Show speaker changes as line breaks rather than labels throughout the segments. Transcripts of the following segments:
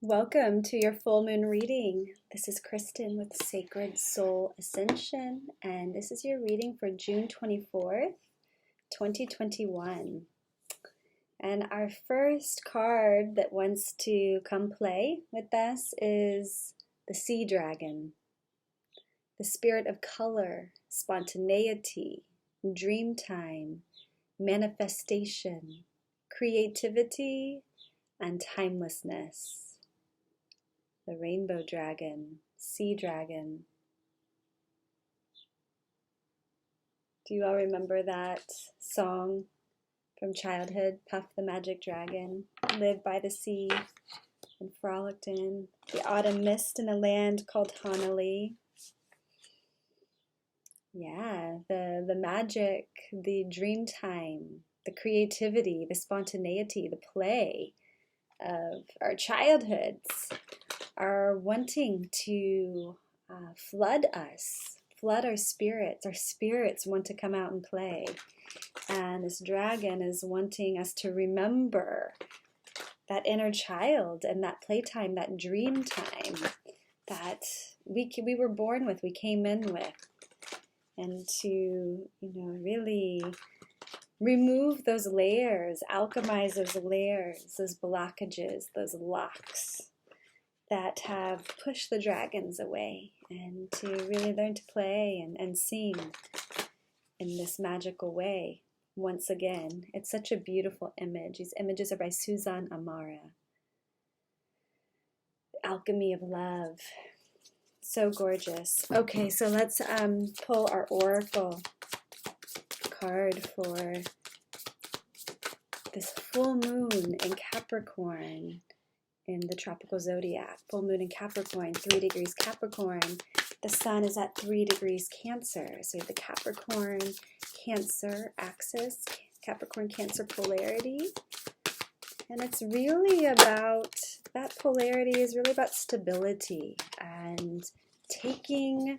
Welcome to your full moon reading. This is Kristen with Sacred Soul Ascension, and this is your reading for June 24th, 2021. And our first card that wants to come play with us is the Sea Dragon, the spirit of color, spontaneity, dream time, manifestation, creativity, and timelessness. The rainbow dragon, sea dragon. Do you all remember that song from childhood, Puff the Magic Dragon, lived by the sea and frolicked in the autumn mist in a land called Hanali? Yeah, the magic, the dream time, the creativity, the spontaneity, the play of our childhoods are wanting to flood us, flood our spirits. Our spirits want to come out and play. And this dragon is wanting us to remember that inner child and that playtime, that dream time that we were born with, we came in with. And to, really remove those layers, alchemize those layers, those blockages, those locks that have pushed the dragons away, and to really learn to play and sing in this magical way once again. It's such a beautiful image. These images are by Susan Amara. Alchemy of Love. So gorgeous. Okay, so let's pull our oracle card for this full moon in Capricorn, in the tropical zodiac. Full moon in Capricorn, 3 degrees Capricorn. The sun is at 3 degrees Cancer. So we have the Capricorn Cancer axis, Capricorn Cancer polarity. And it's really about, that polarity is really about stability and taking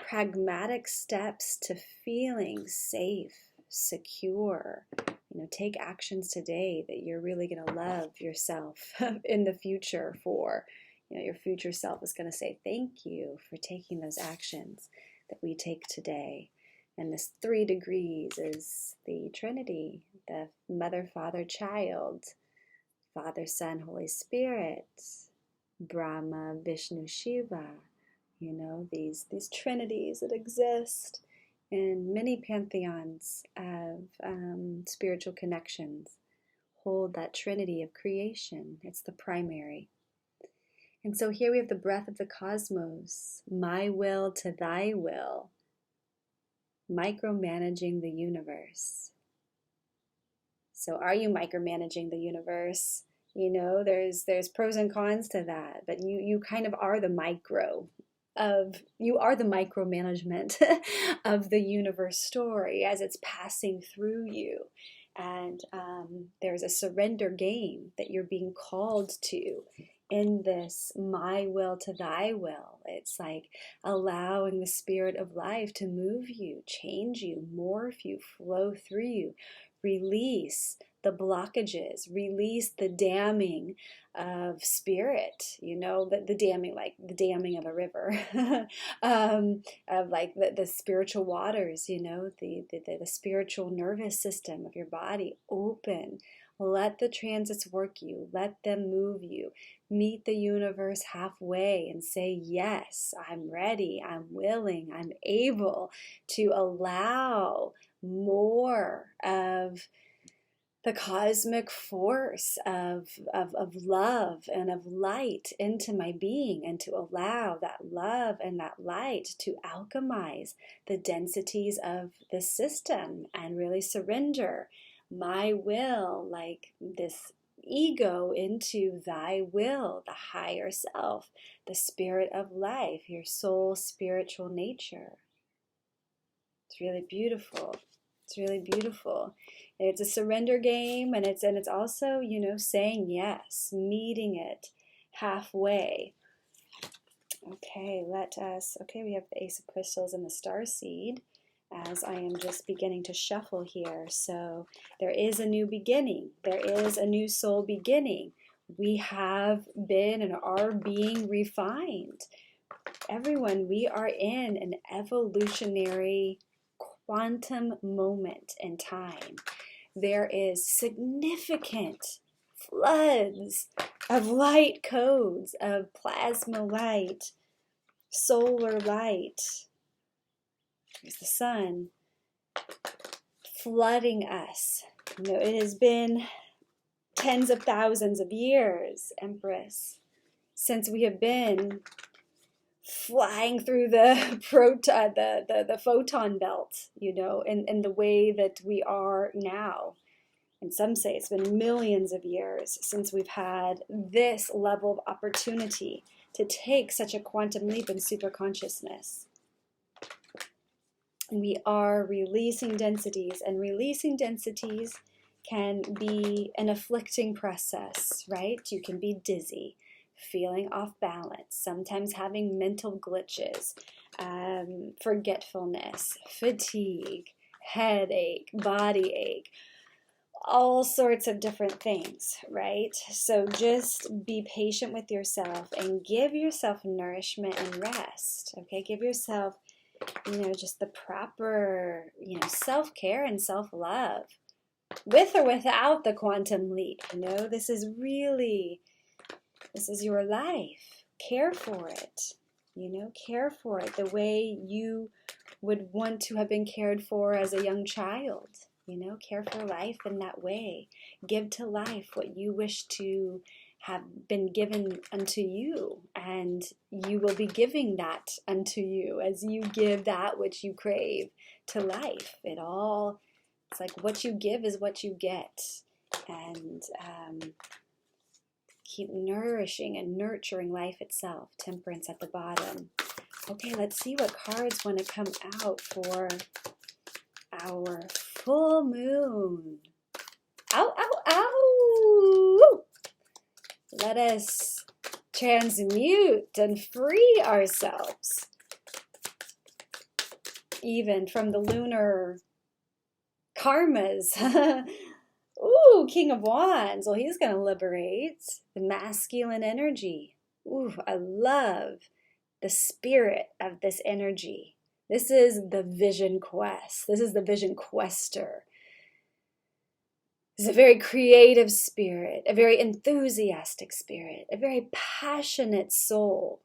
pragmatic steps to feeling safe, secure. Take actions today that you're really going to love yourself in the future for. Your future self is going to say thank you for taking those actions that we take today. And this 3 degrees is the Trinity, the Mother, Father, Child, Father, Son, Holy Spirit, Brahma, Vishnu, Shiva. These trinities that exist in many pantheons of spiritual connections hold that trinity of creation. It's the primary. And so here we have the breath of the cosmos, my will to thy will, micromanaging the universe. So are you micromanaging the universe? There's pros and cons to that, but you kind of are the micromanagement of the universe story as it's passing through you. And there's a surrender game that you're being called to in this my will to thy will. It's like allowing the spirit of life to move you, change you, morph you, flow through you, release the blockages, release the damming of spirit, the damming, like the damming of a river, of like the spiritual waters, the spiritual nervous system of your body open. Let the transits work you, let them move you. Meet the universe halfway and say, yes, I'm ready, I'm willing, I'm able to allow more of the cosmic force of love and of light into my being, and to allow that love and that light to alchemize the densities of the system and really surrender my will, like this ego, into thy will, the higher self, the spirit of life, your soul spiritual nature. It's really beautiful. It's really beautiful. It's a surrender game, and it's also, saying yes, meeting it halfway. Okay, we have the Ace of Crystals and the Starseed as I am just beginning to shuffle here. So there is a new beginning. There is a new soul beginning We have been and are being refined. Everyone, we are in an evolutionary quantum moment in time. There is significant floods of light codes, of plasma light, solar light. There's the sun flooding us. You know, it has been tens of thousands of years, Empress, since we have been flying through the photon belt, you know, in the way that we are now. And some say it's been millions of years since we've had this level of opportunity to take such a quantum leap in super consciousness. We are releasing densities, and releasing densities can be an afflicting process, right? You can be dizzy, feeling off balance, sometimes having mental glitches, forgetfulness, fatigue, headache, body ache, all sorts of different things, right? So just be patient with yourself and give yourself nourishment and rest, okay? Give yourself, you know, just the proper, you know, self-care and self-love, with or without the quantum leap. You know, this is your life. Care for it, you know, care for it the way you would want to have been cared for as a young child. You know, care for life in that way. Give to life what you wish to have been given unto you, and you will be giving that unto you as you give that which you crave to life. It's like what you give is what you get. And keep nourishing and nurturing life itself. Temperance at the bottom. Okay, let's see what cards want to come out for our full moon. Ow, ow, ow! Let us transmute and free ourselves, even from the lunar karmas. Ooh, King of Wands. Well, he's going to liberate the masculine energy. Ooh, I love the spirit of this energy. This is the vision quest. This is the vision quester. It's a very creative spirit, a very enthusiastic spirit, a very passionate soul.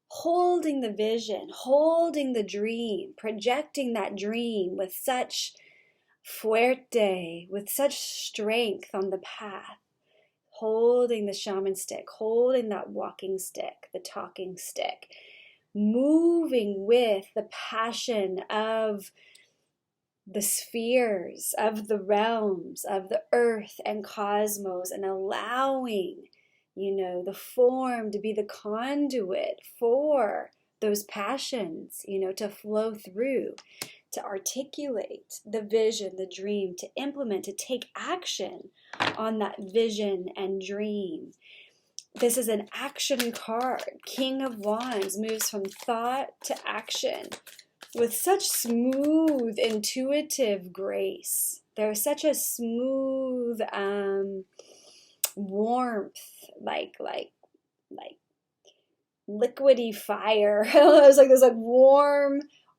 Holding the vision, holding the dream, projecting that dream with such fuerte, with such strength on the path. Holding the shaman stick, holding that walking stick, the talking stick. Moving with the passion of the spheres, of the realms, of the earth and cosmos, and allowing, you know, the form to be the conduit for those passions, you know, to flow through, to articulate the vision, the dream, to implement, to take action on that vision and dream. This is an action card. King of Wands moves from thought to action with such smooth, intuitive grace. There's such a smooth warmth, like liquidy fire. It's like there's like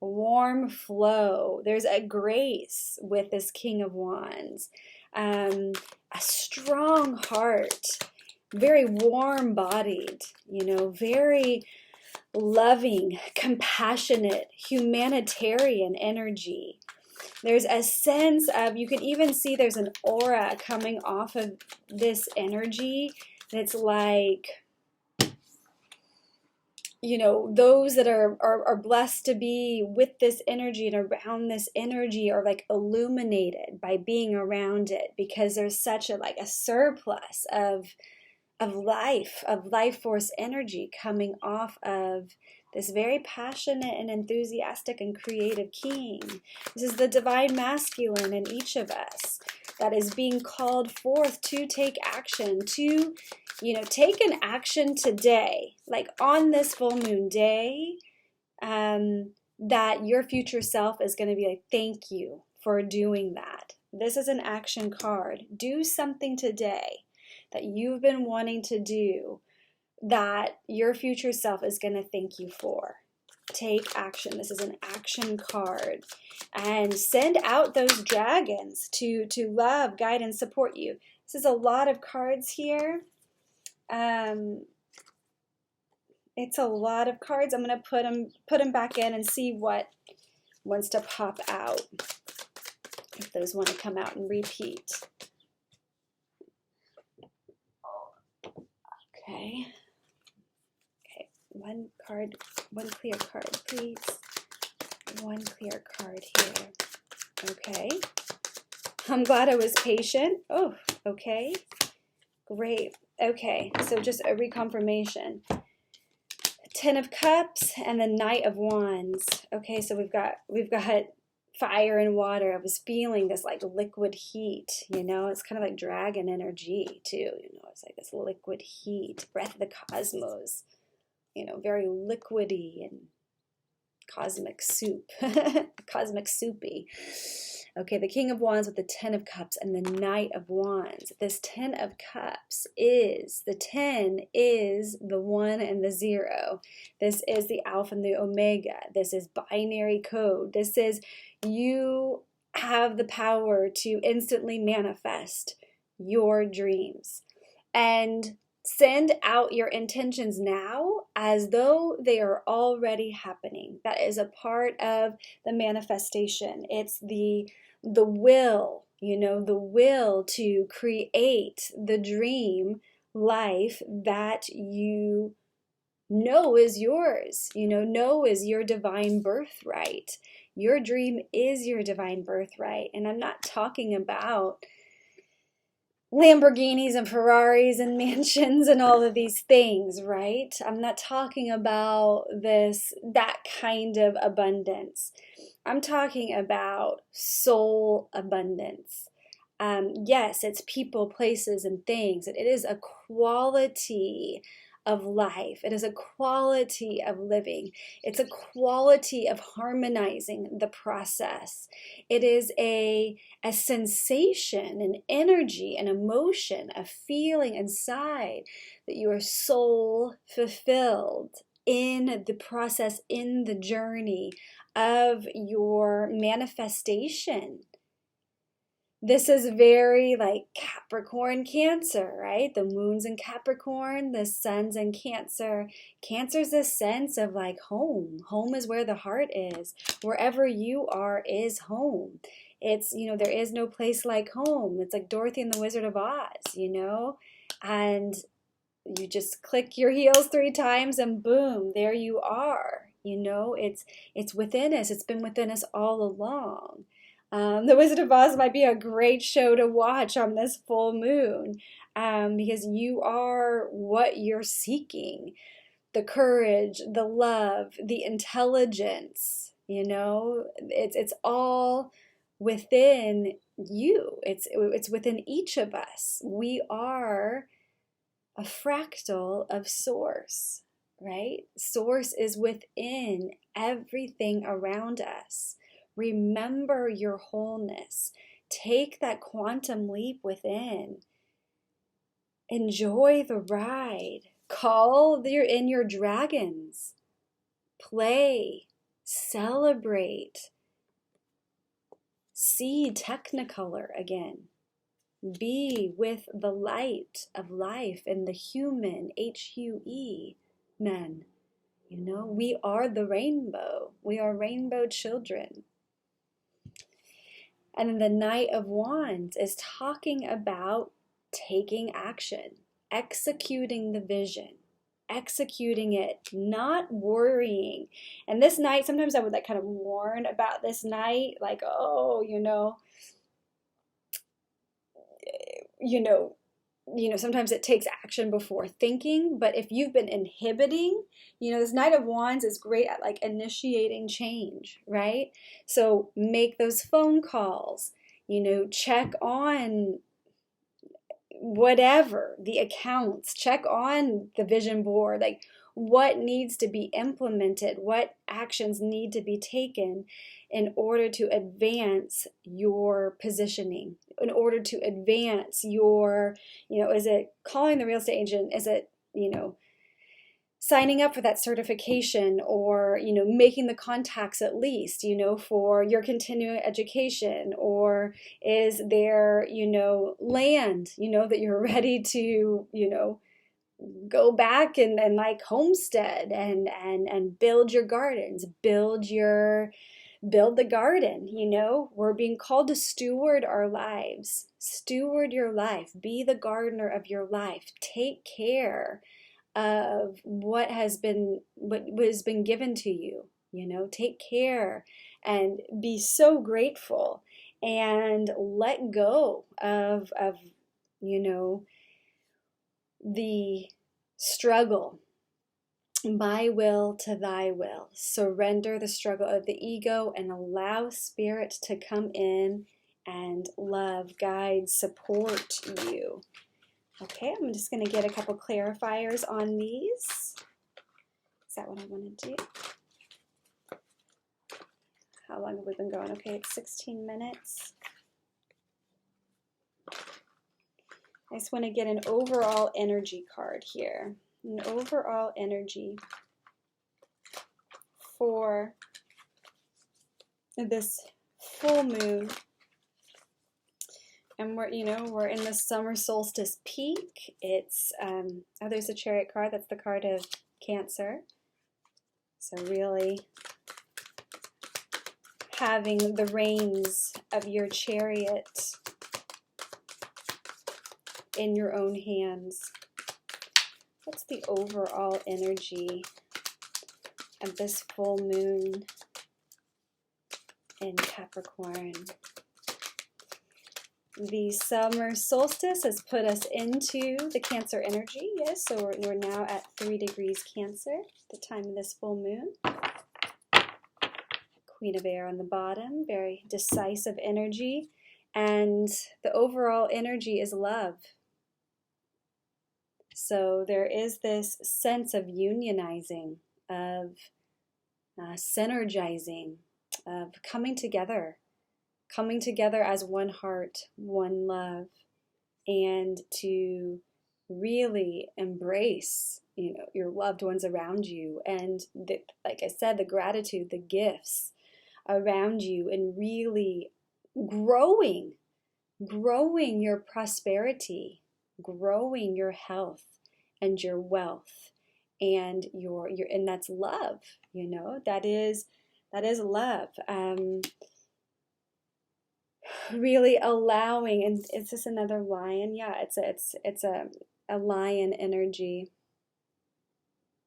warm flow. There's a grace with this King of Wands. A strong heart, very warm-bodied, you know, very loving, compassionate, humanitarian energy. There's a sense of, you can even see there's an aura coming off of this energy that's like, you know, those that are blessed to be with this energy and around this energy are like illuminated by being around it, because there's such a surplus of life force energy coming off of this very passionate and enthusiastic and creative king. This is the divine masculine in each of us that is being called forth to take action, to, you know, take an action today, like on this full moon day, that your future self is going to be like, thank you for doing that. This is an action card. Do something today that you've been wanting to do that your future self is going to thank you for. Take action. This is an action card. And send out those dragons to love, guide, and support you. This is a lot of cards here. It's a lot of cards. I'm going to put them back in and see what wants to pop out. If those want to come out and repeat. Okay. Okay. One clear card, please. One clear card here. Okay. I'm glad I was patient. Oh, okay. Great. Okay. So just a reconfirmation. Ten of Cups and the Knight of Wands. Okay, so we've got fire and water. I was feeling this like liquid heat, you know, it's kind of like dragon energy too, you know, it's like this liquid heat, breath of the cosmos, you know, very liquidy and cosmic soup, cosmic soupy. Okay, the King of Wands with the Ten of Cups and the Knight of Wands. This Ten of Cups is, the 10 is the 1 and the 0. This is the Alpha and the Omega. This is binary code. This is you have the power to instantly manifest your dreams. And send out your intentions now as though they are already happening. That is a part of the manifestation. It's the will, you know, the will to create the dream life that you know is yours, you know is your divine birthright. Your dream is your divine birthright. And I'm not talking about Lamborghinis and Ferraris and mansions and all of these things, right? I'm not talking about that kind of abundance. I'm talking about soul abundance. Yes, it's people, places, and things. It is a quality of life. It is a quality of living. It's a quality of harmonizing the process. It is a sensation, an energy, an emotion, a feeling inside that you are soul fulfilled in the process, in the journey of your manifestation. This is very like Capricorn, Cancer, right? The moon's in Capricorn, the sun's in Cancer. Cancer's a sense of like home. Home is where the heart is. Wherever you are is home. It's, you know, there is no place like home. It's like Dorothy and the Wizard of Oz, you know? And you just click your heels 3 times and boom, there you are. You know, it's within us. It's been within us all along. The Wizard of Oz might be a great show to watch on this full moon because you are what you're seeking. The courage, the love, the intelligence, you know, it's all within you. It's within each of us. We are a fractal of Source, right? Source is within everything around us. Remember your wholeness. Take that quantum leap within. Enjoy the ride. Call in your dragons. Play. Celebrate. See Technicolor again. Be with the light of life and the human, H-U-E, men. You know, we are the rainbow. We are rainbow children. And then the Knight of Wands is talking about taking action, executing the vision, executing it, not worrying. And this night, sometimes I would like kind of warn about this night, like, oh, sometimes it takes action before thinking, but if you've been inhibiting, this Knight of Wands is great at like initiating change, right? So make those phone calls, check on whatever, the accounts, check on the vision board, like what needs to be implemented, what actions need to be taken in order to advance your positioning, in order to advance your, is it calling the real estate agent? Is it, signing up for that certification, or making the contacts at least for your continuing education? Or is there land that you're ready to go back and like homestead and build your gardens, build the garden? We're being called to steward our lives. Steward your life. Be the gardener of your life. Take care of what has been given to you. Take care and be so grateful, and let go of the struggle. My will to thy will. Surrender the struggle of the ego and allow spirit to come in and love, guide, support you. Okay, I'm just going to get a couple clarifiers on these. Is that what I want to do? How long have we been going? Okay, it's 16 minutes. I just want to get an overall energy card here. An overall energy for this full moon. And we're in the summer solstice peak. It's, there's a Chariot card. That's the card of Cancer. So really having the reins of your chariot in your own hands. What's the overall energy of this full moon in Capricorn? The summer solstice has put us into the Cancer energy. Yes, so we're now at 3 degrees Cancer, the time of this full moon. Queen of Air on the bottom, very decisive energy. And the overall energy is love. So there is this sense of unionizing, of synergizing, of coming together as one heart, one love, and to really embrace, your loved ones around you, and like I said, the gratitude, the gifts around you, and really growing your prosperity, growing your health and your wealth, and and that's love. That is love. Really allowing, and is this another lion? Yeah, it's a lion energy.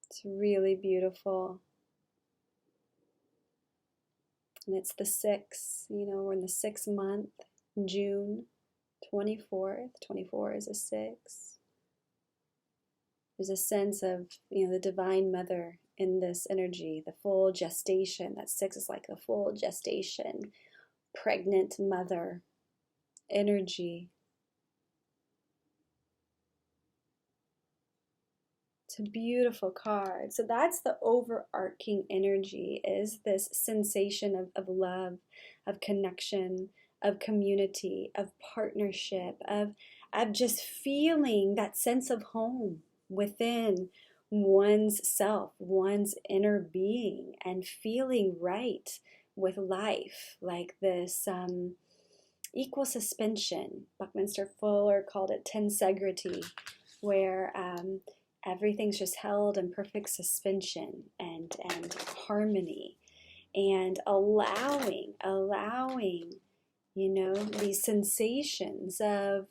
It's really beautiful. And it's the 6th, we're in the 6th month, June 24th. 24 is a 6. There's a sense of, the Divine Mother in this energy, the full gestation. That 6 is like the full gestation, pregnant mother energy. It's a beautiful card. So that's the overarching energy, is this sensation of love, of connection, of community, of partnership, of just feeling that sense of home within one's self, one's inner being, and feeling right with life, like this equal suspension. Buckminster Fuller called it tensegrity, where everything's just held in perfect suspension and harmony, and allowing these sensations of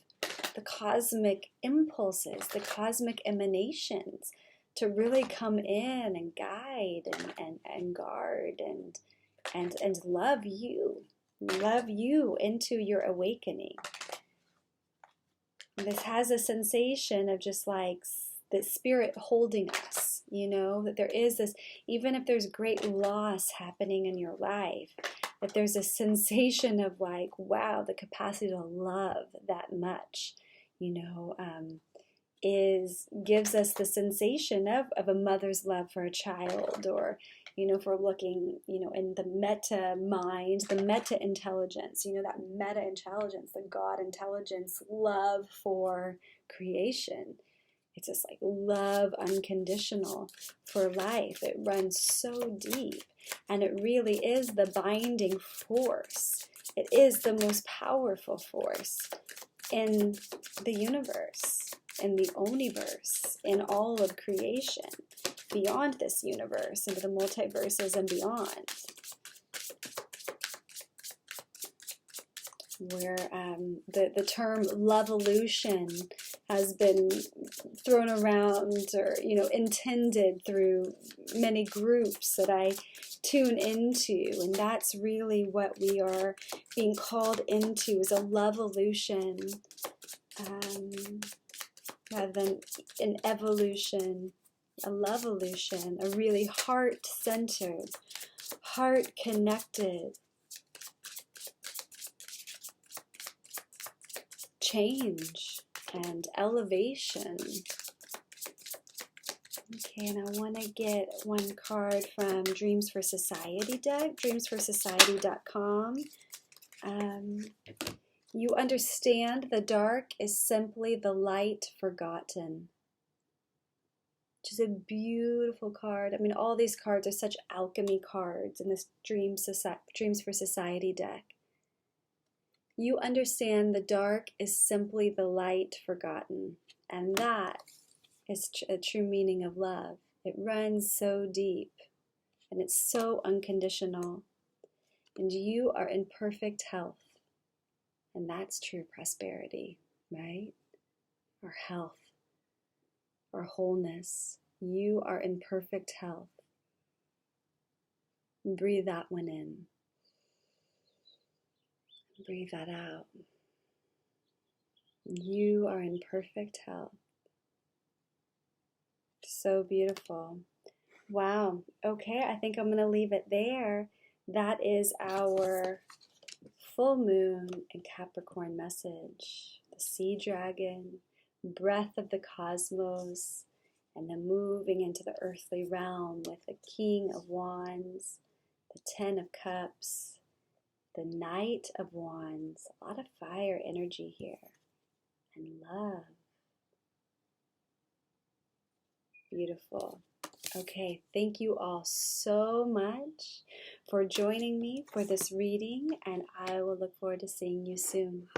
the cosmic impulses, the cosmic emanations, to really come in and guide and guard and love you into your awakening. This has a sensation of just like the spirit holding us, that there is this, even if there's great loss happening in your life, that there's a sensation of like, wow, the capacity to love that much, gives us the sensation of a mother's love for a child, or, if we're looking, in the meta mind, the meta intelligence, that meta intelligence, the God intelligence, love for creation. It's just like love unconditional for life. It runs so deep, and it really is the binding force. It is the most powerful force in the universe, in the omniverse, in all of creation, beyond this universe, into the multiverses and beyond, where the term love-evolution has been thrown around, or intended through many groups that I tune into, and that's really what we are being called into, is a love-evolution, rather than an evolution, a love-evolution, a really heart-centered, heart-connected change and elevation. Okay, and I want to get one card from Dreams for Society deck, dreamsforsociety.com. You understand the dark is simply the light forgotten. Which is a beautiful card. I mean, all these cards are such alchemy cards in this Dreams for Society deck. You understand the dark is simply the light forgotten. And that is a true meaning of love. It runs so deep, and it's so unconditional. And you are in perfect health. And that's true prosperity, right? Or health, or wholeness. You are in perfect health. Breathe that one in. Breathe that out. You are in perfect health. So beautiful. Wow. Okay, I think I'm going to leave it there. That is our full moon and Capricorn message. The sea dragon, breath of the cosmos, and then moving into the earthly realm with the King of Wands, the Ten of Cups, the Knight of Wands. A lot of fire energy here, and love. Beautiful. Okay, thank you all so much for joining me for this reading, and I will look forward to seeing you soon.